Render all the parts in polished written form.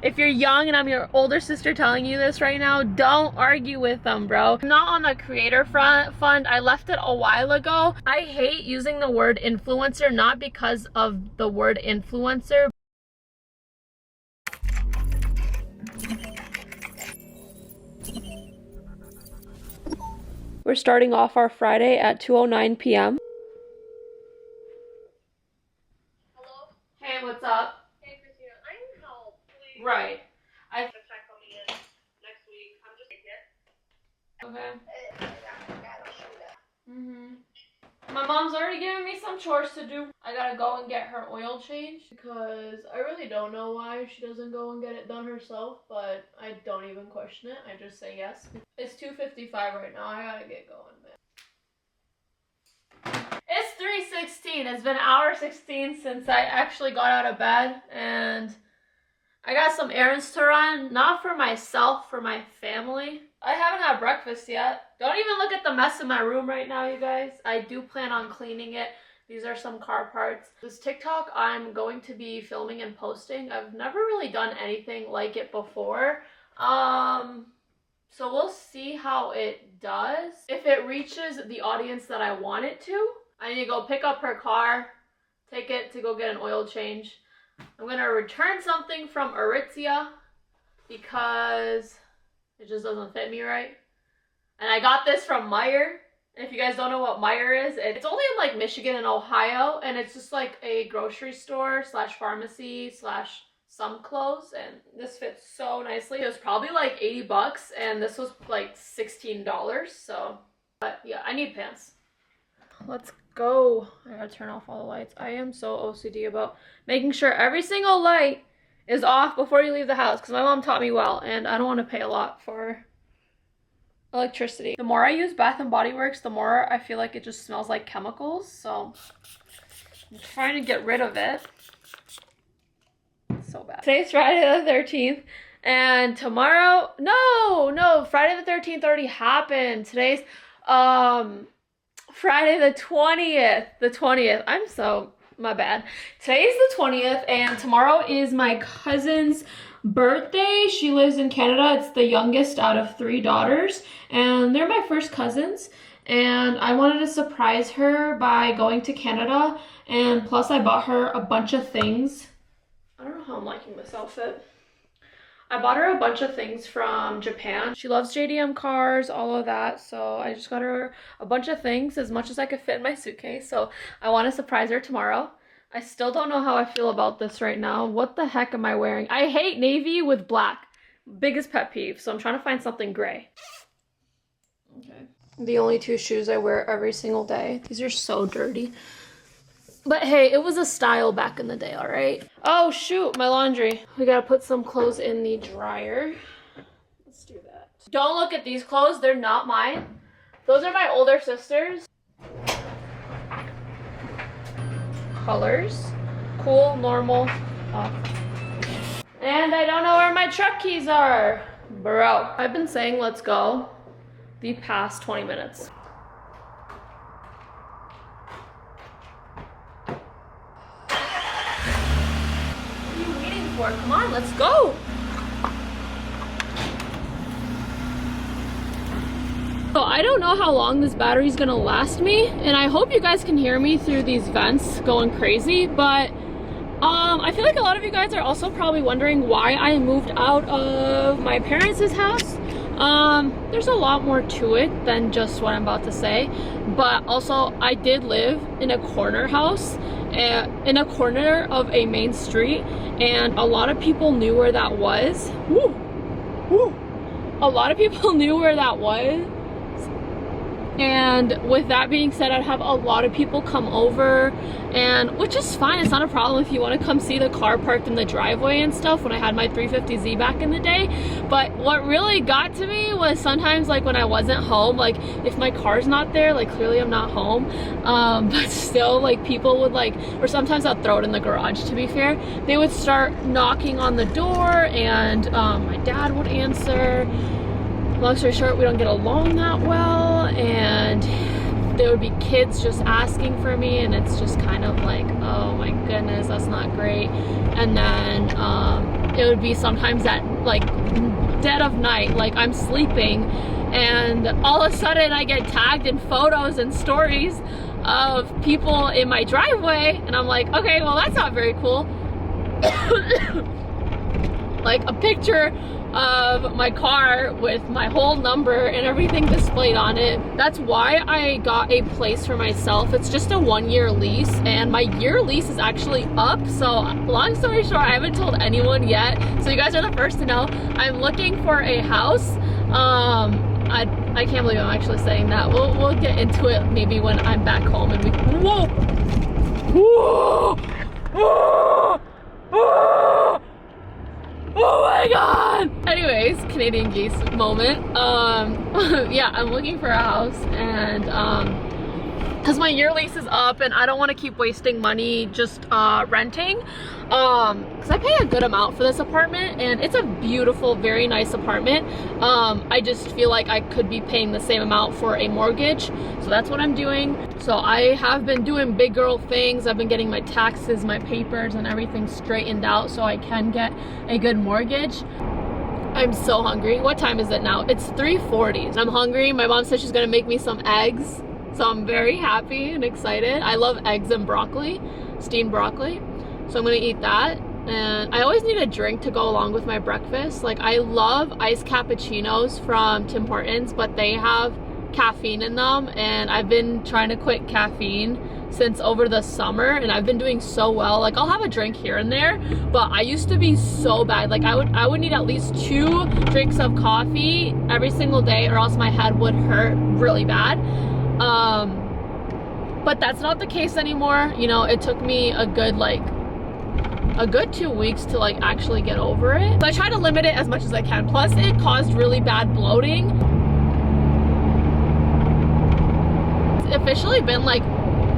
If you're young and I'm your older sister telling you this right now, don't argue with them, bro. I'm not on the creator fund. I left it a while ago. I hate using the word influencer, not because of the word influencer. We're starting off our Friday at 2:09 p.m. Hello? Hey, what's up? Hey, Christina, I need help, please. Right. I have a check coming in next week. I'm just gonna get. Okay. I gotta shoot it. My mom's already giving me some chores to do. I gotta go and get her oil changed because I really don't know why she doesn't go and get it done herself, but I don't even question it. I just say yes. It's 2:55 right now. I gotta get going, man. It's 3:16. It's been hour 16 since I actually got out of bed, and I got some errands to run, not for myself, for my family. I haven't had breakfast yet. Don't even look at the mess in my room right now, you guys. I do plan on cleaning it. These are some car parts. This TikTok I'm going to be filming and posting. I've never really done anything like it before. So we'll see how it does. If it reaches the audience that I want it to, I need to go pick up her car, take it to go get an oil change. I'm gonna return something from Aritzia because it just doesn't fit me right. And I got this from Meijer. If you guys don't know what Meijer is, it's only in like Michigan and Ohio, and it's just like a grocery store slash pharmacy slash some clothes, and this fits so nicely. It was probably like 80 bucks, and this was like $16, so, but yeah, I need pants. Let's go. I gotta turn off all the lights. I am so OCD about making sure every single light is off before you leave the house, because my mom taught me well, and I don't want to pay a lot for electricity. The more I use Bath and Body Works, the more I feel like it just smells like chemicals, so I'm trying to get rid of it. It's so bad. Today's Friday the 13th, and tomorrow, no, Friday the 13th already happened. Today's, Friday the 20th. My bad. Today's the 20th, and tomorrow is my cousin's birthday. She lives in Canada. It's the youngest out of 3 daughters, and they're my first cousins, and I wanted to surprise her by going to Canada, and plus I bought her a bunch of things. I don't know how I'm liking this outfit. I bought her a bunch of things from Japan. She loves JDM cars, all of that, so I just got her a bunch of things, as much as I could fit in my suitcase, so I want to surprise her tomorrow. I still don't know how I feel about this right now. What the heck am I wearing? I hate navy with black. Biggest pet peeve, so I'm trying to find something gray. Okay. The only 2 shoes I wear every single day. These are so dirty. But hey, it was a style back in the day, all right? Oh shoot, my laundry. We gotta put some clothes in the dryer. Let's do that. Don't look at these clothes, they're not mine. Those are my older sister's. Colors. Cool, normal, off. And I don't know where my truck keys are. Bro, I've been saying let's go the past 20 minutes. Come on, let's go. So I don't know how long this battery is gonna last me, and I hope you guys can hear me through these vents going crazy, but I feel like a lot of you guys are also probably wondering why I moved out of my parents' house. There's a lot more to it than just what I'm about to say, but also I did live in a corner house, in a corner of a main street, and a lot of people knew where that was. Woo! Woo! A lot of people knew where that was. And with that being said, I'd have a lot of people come over, and which is fine. It's not a problem if you want to come see the car parked in the driveway and stuff when I had my 350Z back in the day. But what really got to me was sometimes, like, when I wasn't home, like if my car's not there, like clearly I'm not home, but still, like, people would, like, or sometimes I'd throw it in the garage, to be fair, they would start knocking on the door, and my dad would answer. Long story short, we don't get along that well, and there would be kids just asking for me, and it's just kind of like, oh my goodness, that's not great. And then it would be sometimes at like dead of night, like I'm sleeping, and all of a sudden I get tagged in photos and stories of people in my driveway, and I'm like, okay, well that's not very cool. Like a picture of my car with my whole number and everything displayed on it. That's why I got a place for myself. It's just a 1-year lease, and my year lease is actually up. So long story short, I haven't told anyone yet, so you guys are the first to know. I'm looking for a house. I can't believe I'm actually saying that. We'll get into it maybe when I'm back home and we whoa! Whoa! Whoa! Whoa! Oh my god! Anyways, Canadian geese moment. Yeah, I'm looking for a house, and because my year lease is up and I don't want to keep wasting money just renting, because I pay a good amount for this apartment, and it's a beautiful, very nice apartment. I just feel like I could be paying the same amount for a mortgage, so that's what I'm doing. So I have been doing big girl things. I've been getting my taxes, my papers, and everything straightened out so I can get a good mortgage. I'm so hungry. What time is it now? It's 3:40. I'm hungry. My mom said she's gonna make me some eggs, so I'm very happy and excited. I love eggs and broccoli, steamed broccoli. So I'm gonna eat that. And I always need a drink to go along with my breakfast. Like, I love iced cappuccinos from Tim Hortons, but they have caffeine in them, and I've been trying to quit caffeine since over the summer, and I've been doing so well. Like, I'll have a drink here and there, but I used to be so bad. Like, I would need at least 2 drinks of coffee every single day, or else my head would hurt really bad. But that's not the case anymore. You know, it took me a good 2 weeks to like actually get over it. So I try to limit it as much as I can. Plus, it caused really bad bloating. It's officially been like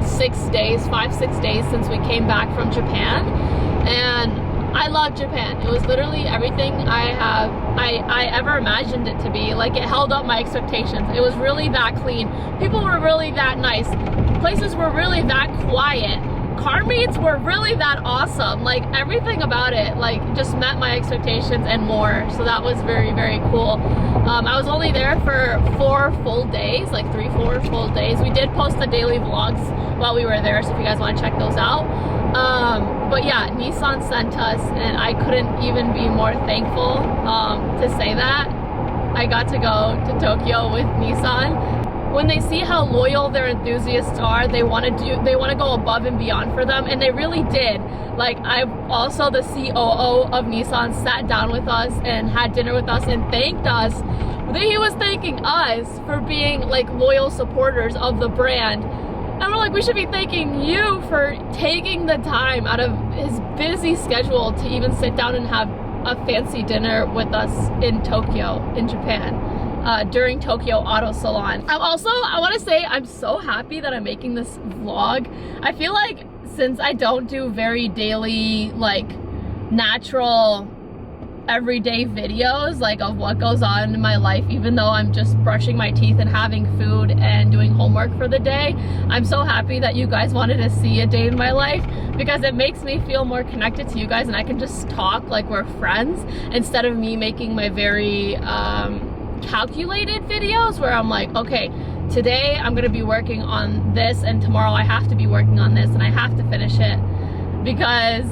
5-6 days since we came back from Japan, and I love Japan. It was literally everything I ever imagined it to be. Like, it held up my expectations. It was really that clean. People were really that nice. Places were really that quiet. Car meets were really that awesome. Like, everything about it like just met my expectations and more. So that was very, very cool. I was only there for 4 full days, like 3-4 full days. We did post the daily vlogs while we were there, so if you guys want to check those out. But yeah, Nissan sent us, and I couldn't even be more thankful to say that. I got to go to Tokyo with Nissan. When they see how loyal their enthusiasts are, they want to go above and beyond for them, and they really did. Like, I also, the COO of Nissan sat down with us and had dinner with us and thanked us. He was thanking us for being like loyal supporters of the brand. And we're like, we should be thanking you for taking the time out of his busy schedule to even sit down and have a fancy dinner with us in Tokyo, in Japan. During Tokyo Auto Salon. I want to say I'm so happy that I'm making this vlog. I feel like since I don't do very daily, like, natural everyday videos like of what goes on in my life, even though I'm just brushing my teeth and having food and doing homework for the day, I'm so happy that you guys wanted to see a day in my life, because it makes me feel more connected to you guys, and I can just talk like we're friends instead of me making my very calculated videos where I'm like, okay, today I'm gonna be working on this, and tomorrow I have to be working on this, and I have to finish it because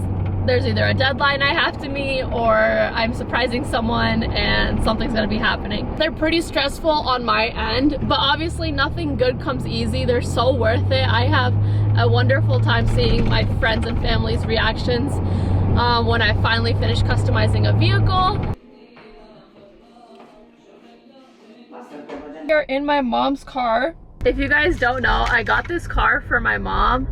there's either a deadline I have to meet, or I'm surprising someone and something's gonna be happening. They're pretty stressful on my end, but obviously nothing good comes easy. They're so worth it. I have a wonderful time seeing my friends and family's reactions when I finally finish customizing a vehicle. We're in my mom's car. If you guys don't know, I got this car for my mom.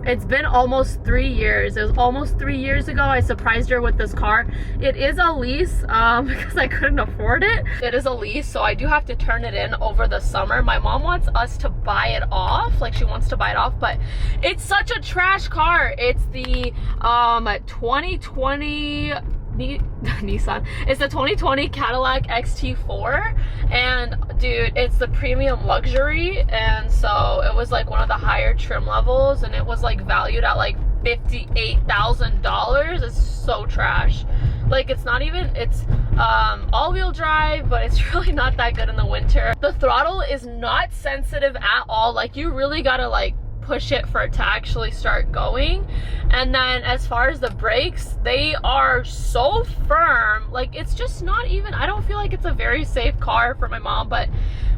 It's been almost 3 years. It was almost 3 years ago I surprised her with this car. It is a lease because I couldn't afford it. It is a lease, so I do have to turn it in over the summer. My mom wants us to buy it off. Like, she wants to buy it off, but it's such a trash car. It's the 2020 Nissan. It's the 2020 Cadillac XT4, and dude, it's the premium luxury, and so it was like one of the higher trim levels, and it was like valued at like $58,000 is so trash. Like, it's not even, it's all-wheel drive, but it's really not that good in the winter. The throttle is not sensitive at all. Like, you really gotta like push it for it to actually start going. And then as far as the brakes, they are so firm. Like, it's just not even, I don't feel like it's a very safe car for my mom. But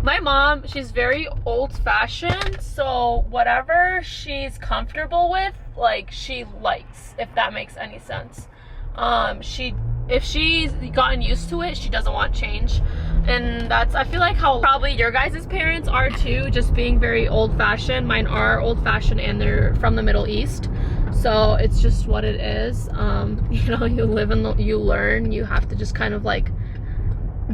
my mom, she's very old-fashioned, so whatever she's comfortable with, like, she likes, if that makes any sense. If she's gotten used to it, she doesn't want change. And that's, I feel like, how probably your guys' parents are too, just being very old-fashioned. Mine are old-fashioned and they're from the Middle East, so it's just what it is. You know, you live and you learn. You have to just kind of like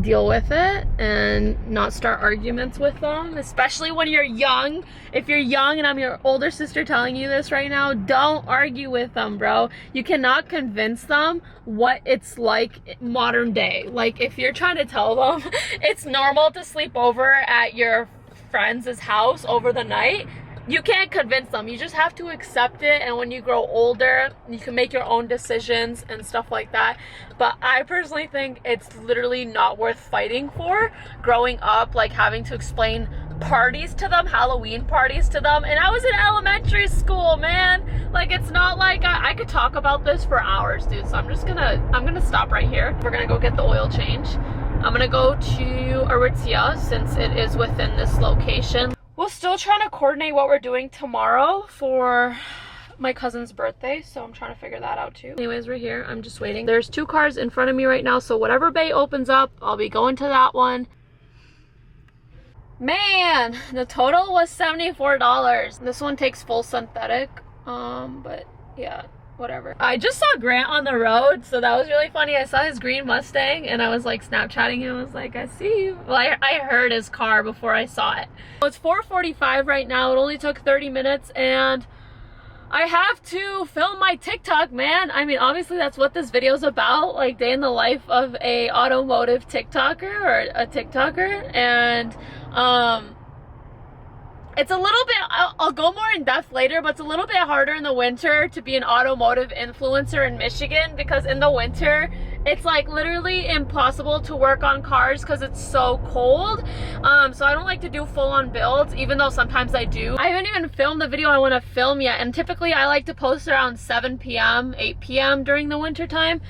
deal with it and not start arguments with them, especially when you're young. If you're young, and I'm your older sister telling you this right now, don't argue with them, bro. You cannot convince them what it's like modern day. Like, if you're trying to tell them it's normal to sleep over at your friend's house over the night, you can't convince them. You just have to accept it, and when you grow older, you can make your own decisions and stuff like that. But I personally think it's literally not worth fighting for. Growing up, like, having to explain parties to them, Halloween parties to them, and I was in elementary school, man. Like, it's not like I could talk about this for hours, dude. So I'm gonna stop right here. We're gonna go get the oil change. I'm gonna go to Aritzia since it is within this location. We're still trying to coordinate what we're doing tomorrow for my cousin's birthday, so I'm trying to figure that out too. Anyways, we're here. I'm just waiting. There's 2 cars in front of me right now, so whatever bay opens up, I'll be going to that one. Man, the total was $74. This one takes full synthetic, but yeah, whatever. I just saw Grant on the road, so that was really funny. I saw his green Mustang and I was like Snapchatting him. I was like, I see you. Well, I heard his car before I saw it. It's 4:45 right now. It only took 30 minutes and I have to film my TikTok, man. I mean, obviously that's what this video is about, like day in the life of a automotive TikToker or a TikToker. And it's a little bit, I'll go more in depth later, but it's a little bit harder in the winter to be an automotive influencer in Michigan, because in the winter, it's like literally impossible to work on cars because it's so cold. So I don't like to do full-on builds, even though sometimes I do. I haven't even filmed the video I want to film yet, and typically I like to post around 7 p.m., 8 p.m. during the winter time.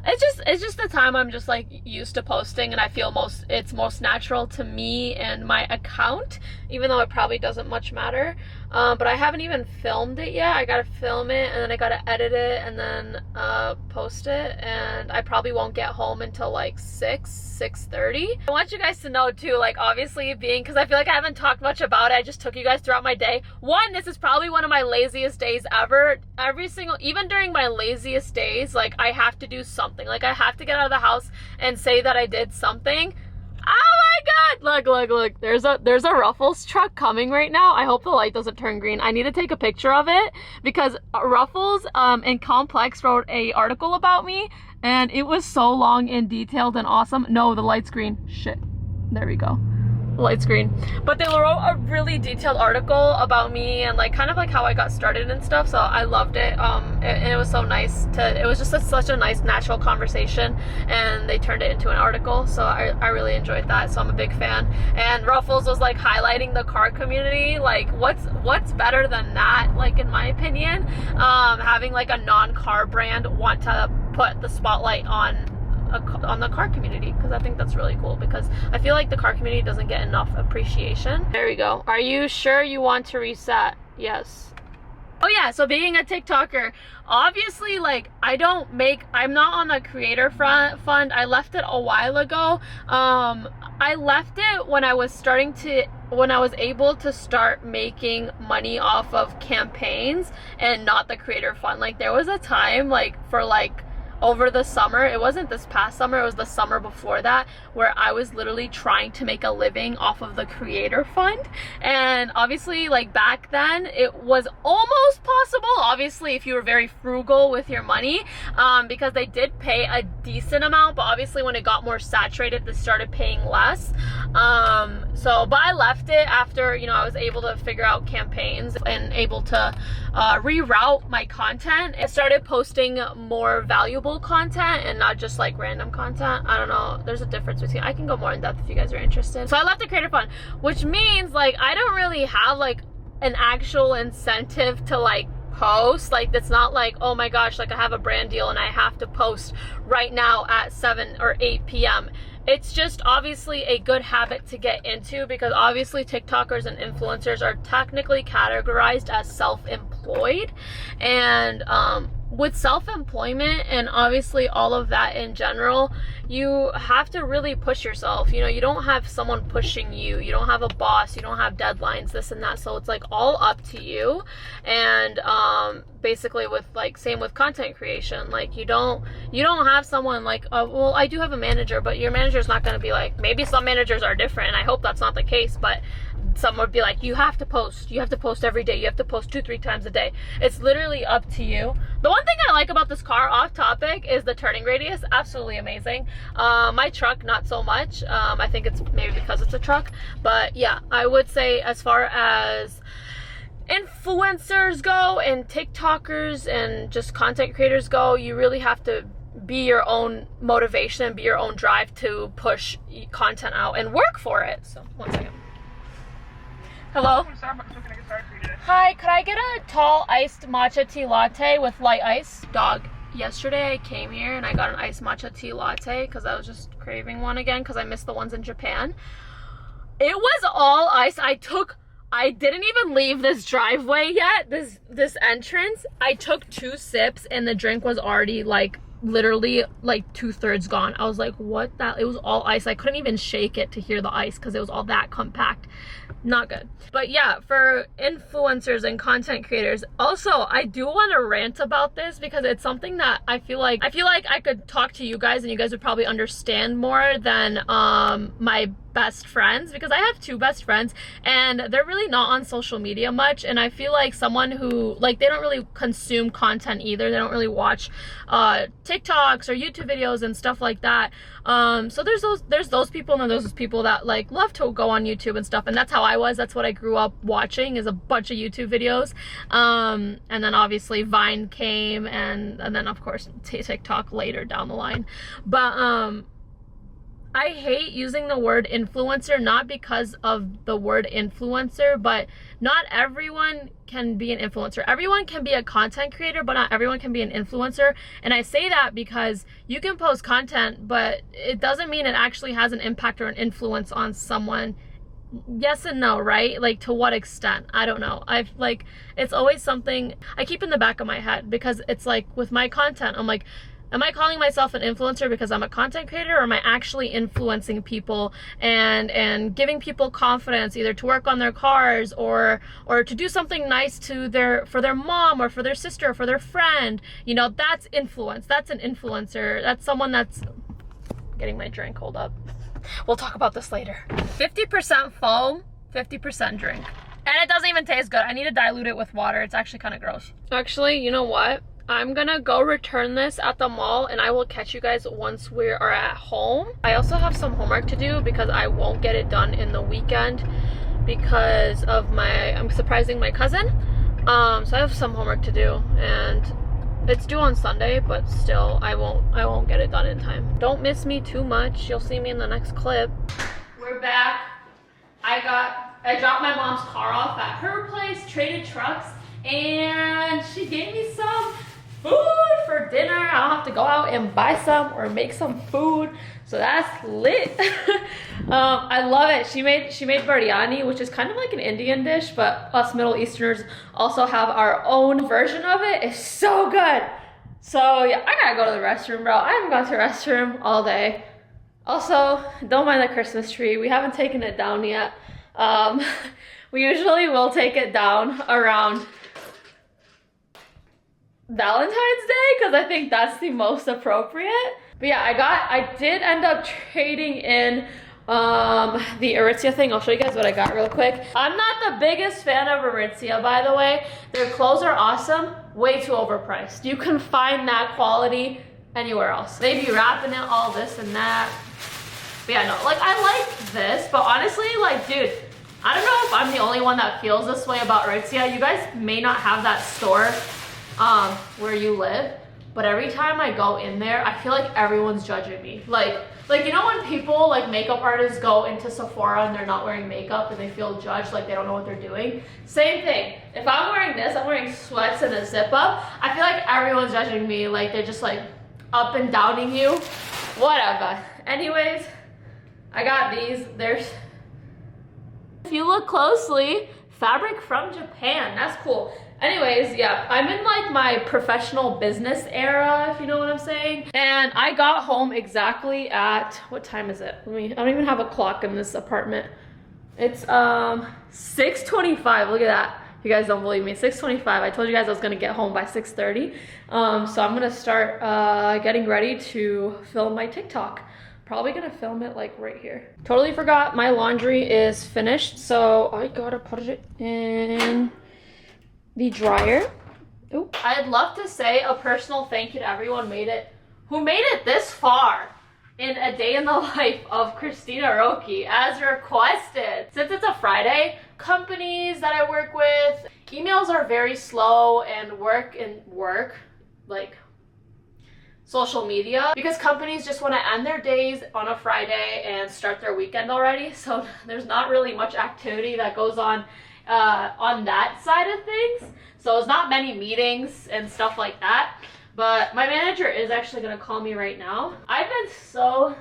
It's just the time I'm just like used to posting, and I feel it's most natural to me and my account, even though it probably doesn't much matter. But I haven't even filmed it yet. I gotta film it and then I gotta edit it and then post it, and I probably won't get home until like 6:30. I want you guys to know too, like obviously because I feel like I haven't talked much about it. I just took you guys throughout my day. This is probably one of my laziest days ever. Even during my laziest days, like I have to do something. Like I have to get out of the house and say that I did something. Oh my god, look, there's a Ruffles truck coming right now. I hope the light doesn't turn green. I need to take a picture of it because Ruffles and Complex wrote a article about me, and it was so long and detailed and awesome. No, the light's green. Shit, there we go. Light screen. But they wrote a really detailed article about me and like kind of like how I got started and stuff, so I loved it. And it was so nice it was just such a nice natural conversation, and they turned it into an article, so I really enjoyed that. So I'm a big fan. And Ruffles was like highlighting the car community. Like what's better than that, like in my opinion, having like a non-car brand want to put the spotlight on the car community, because I think that's really cool, because I feel like the car community doesn't get enough appreciation. There we go. Are you sure you want to reset? Yes. Oh yeah, so being a TikToker, obviously like I'm not on the creator fund. I left it a while ago. I left it when I was able to start making money off of campaigns and not the creator fund. Like there was a time like for like over the summer, it wasn't this past summer, it was the summer before that, where I was literally trying to make a living off of the creator fund. And obviously like back then it was almost possible, obviously if you were very frugal with your money, because they did pay a decent amount, but obviously when it got more saturated they started paying less. So, but I left it after, you know, I was able to figure out campaigns and able to reroute my content. I started posting more valuable content and not just like random content. I don't know. There's a difference between, I can go more in depth if you guys are interested. So I left the Creator Fund, which means like I don't really have like an actual incentive to like post. Like it's not like, oh my gosh, like I have a brand deal and I have to post right now at 7 or 8 p.m. It's just obviously a good habit to get into, because obviously TikTokers and influencers are technically categorized as self-employed, and with self-employment and obviously all of that in general, you have to really push yourself. You know, you don't have someone pushing you, you don't have a boss, you don't have deadlines, this and that, so it's like all up to you. And basically with like, same with content creation, like you don't have someone like, well, I do have a manager, but your manager's not going to be like, maybe some managers are different, and I hope that's not the case, but some would be like, you have to post every day, you have to post 2-3 times a day. It's literally up to you. The one thing I like about this car, off topic, is the turning radius. Absolutely amazing. My truck, not so much. I think it's maybe because it's a truck, but yeah, I would say as far as influencers go and TikTokers and just content creators go, you really have to be your own motivation, be your own drive to push content out and work for it. So, one second. Hello? Hi, could I get a tall iced matcha tea latte with light ice? Dog, yesterday I came here and I got an iced matcha tea latte because I was just craving one again because I missed the ones in Japan. It was all ice. I didn't even leave this driveway yet, this entrance. I took 2 sips and the drink was already like literally like 2/3 gone. I was like, what that? It was all ice. I couldn't even shake it to hear the ice because it was all that compact. Not good. But yeah, for influencers and content creators, also I do want to rant about this because it's something that I feel like I could talk to you guys and you guys would probably understand more than my best friends, because I have 2 best friends and they're really not on social media much, and I feel like someone who, like, they don't really consume content either. They don't really watch TikToks or YouTube videos and stuff like that. So there's those people, and then there's those people that like love to go on YouTube and stuff, and that's how I was. That's what I grew up watching, is a bunch of YouTube videos. And then obviously Vine came, and then of course TikTok later down the line. But I hate using the word influencer, not because of the word influencer, but not everyone can be an influencer. Everyone can be a content creator, but not everyone can be an influencer. And I say that because you can post content, but it doesn't mean it actually has an impact or an influence on someone. Yes and no, right? Like, to what extent? I don't know. It's always something I keep in the back of my head, because it's like with my content, I'm like, am I calling myself an influencer because I'm a content creator, or am I actually influencing people and giving people confidence either to work on their cars or to do something nice for their mom or for their sister or for their friend? You know, that's influence. That's an influencer. That's someone that's getting my drink. Hold up. We'll talk about this later. 50% foam, 50% drink. And it doesn't even taste good. I need to dilute it with water. It's actually kind of gross. Actually, you know what? I'm gonna go return this at the mall, and I will catch you guys once we are at home. I also have some homework to do because I won't get it done in the weekend because of I'm surprising my cousin. So I have some homework to do, and it's due on Sunday, but still I won't get it done in time. Don't miss me too much. You'll see me in the next clip. We're back. I dropped my mom's car off at her place, Traded Trucks, and she gave me some food for dinner. I'll have to go out and buy some or make some food, so that's lit. I love it. She made biryani, which is kind of like an Indian dish, but us Middle Easterners also have our own version of it. It's so good. So yeah, I gotta go to the restroom, bro. I haven't gone to the restroom all day. Also, don't mind the Christmas tree. We haven't taken it down yet. We usually will take it down around Valentine's Day because I think that's the most appropriate. But yeah, I did end up trading in the Aritzia thing. I'll show you guys what I got real quick. I'm not the biggest fan of Aritzia, by the way. Their clothes are awesome, way too overpriced. You can find that quality anywhere else. They be wrapping it all this and that. But yeah, no, like I like this, but honestly, like, dude, I don't know if I'm the only one that feels this way about Aritzia. You guys may not have that store where you live, but every time I go in there, I feel like everyone's judging me. Like you know when people, like makeup artists go into Sephora and they're not wearing makeup and they feel judged, like they don't know what they're doing? Same thing. If I'm wearing this, I'm wearing sweats and a zip up, I feel like everyone's judging me, like they're just like up and downing you. Whatever. Anyways, I got these. There's, if you look closely, fabric from Japan. That's cool. Anyways, yeah, I'm in like my professional business era, if you know what I'm saying. And I got home exactly at, what time is it? I don't even have a clock in this apartment. It's 6:25. Look at that. You guys don't believe me. 6:25. I told you guys I was gonna get home by 6:30. So I'm gonna start getting ready to film my TikTok. Probably gonna film it like right here. Totally forgot my laundry is finished, so I gotta put it in the dryer. Oop. I'd love to say a personal thank you to everyone who made it this far in a day in the life of Christina Roki as requested. Since it's a Friday, companies that I work with, emails are very slow, and work like social media, because companies just want to end their days on a Friday and start their weekend already. So there's not really much activity that goes on that side of things. So it's not many meetings and stuff like that. But my manager is actually going to call me right now. I've been so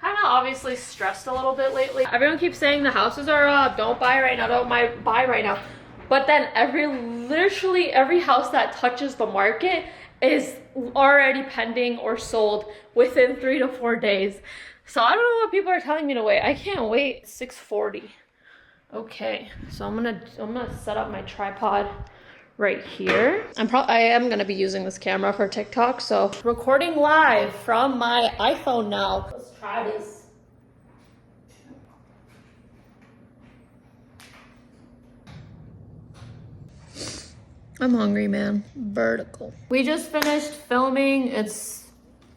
kind of obviously stressed a little bit lately. Everyone keeps saying the houses are up, don't buy right now, don't buy right now. But then literally every house that touches the market is already pending or sold within 3 to 4 days. So I don't know what people are telling me to wait. I can't wait. 6:40. Okay, so I'm gonna set up my tripod right here. I am gonna be using this camera for TikTok, so recording live from my iPhone now. Let's try this. I'm hungry, man. Vertical. We just finished filming. It's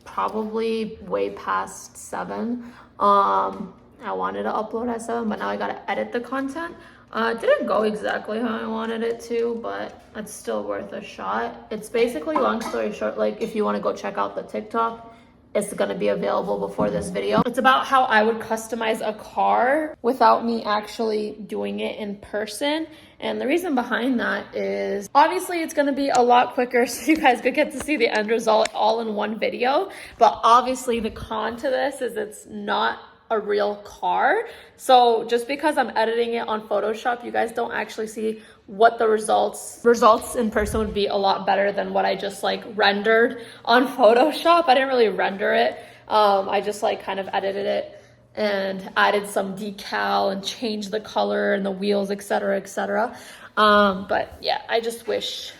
probably way past 7. I wanted to upload at 7, but now I gotta edit the content. It didn't go exactly how I wanted it to, but it's still worth a shot. It's basically, long story short, like if you want to go check out the TikTok, it's gonna be available before this video. It's about how I would customize a car without me actually doing it in person. And the reason behind that is obviously it's gonna be a lot quicker so you guys could get to see the end result all in one video. But obviously the con to this is it's not a real car. So just because I'm editing it on Photoshop, you guys don't actually see what the results in person would be a lot better than what I just like rendered on Photoshop. I didn't really render it. I just like kind of edited it and added some decal and changed the color and the wheels, etc., etc. But yeah, I wish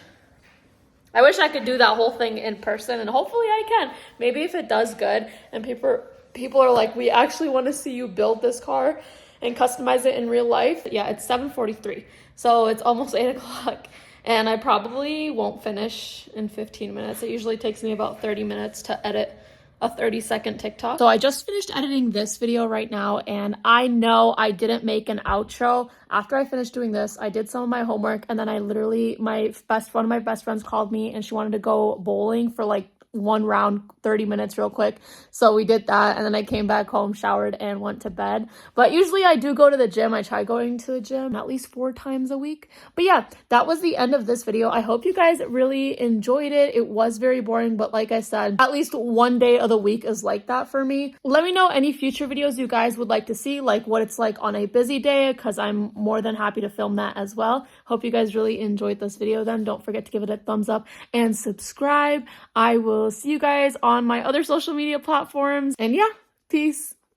I could do that whole thing in person, and hopefully I can. Maybe if it does good and people are like, we actually want to see you build this car and customize it in real life. Yeah, it's 7:43, so it's almost 8 o'clock, and I probably won't finish in 15 minutes. It usually takes me about 30 minutes to edit a 30-second TikTok. So I just finished editing this video right now, and I know I didn't make an outro. After I finished doing this, I did some of my homework, and then I literally, one of my best friends called me, and she wanted to go bowling for like one round, 30 minutes real quick. So we did that, and then I came back home, showered, and went to bed. But usually I do go to the gym. I try going to the gym at least 4 times a week. But yeah, that was the end of this video. I hope you guys really enjoyed it. It was very boring, but like I said, at least one day of the week is like that for me. Let me know any future videos you guys would like to see, like what it's like on a busy day, because I'm more than happy to film that as well. Hope you guys really enjoyed this video then. Don't forget to give it a thumbs up and subscribe. I will see you guys on my other social media platforms. And yeah, peace.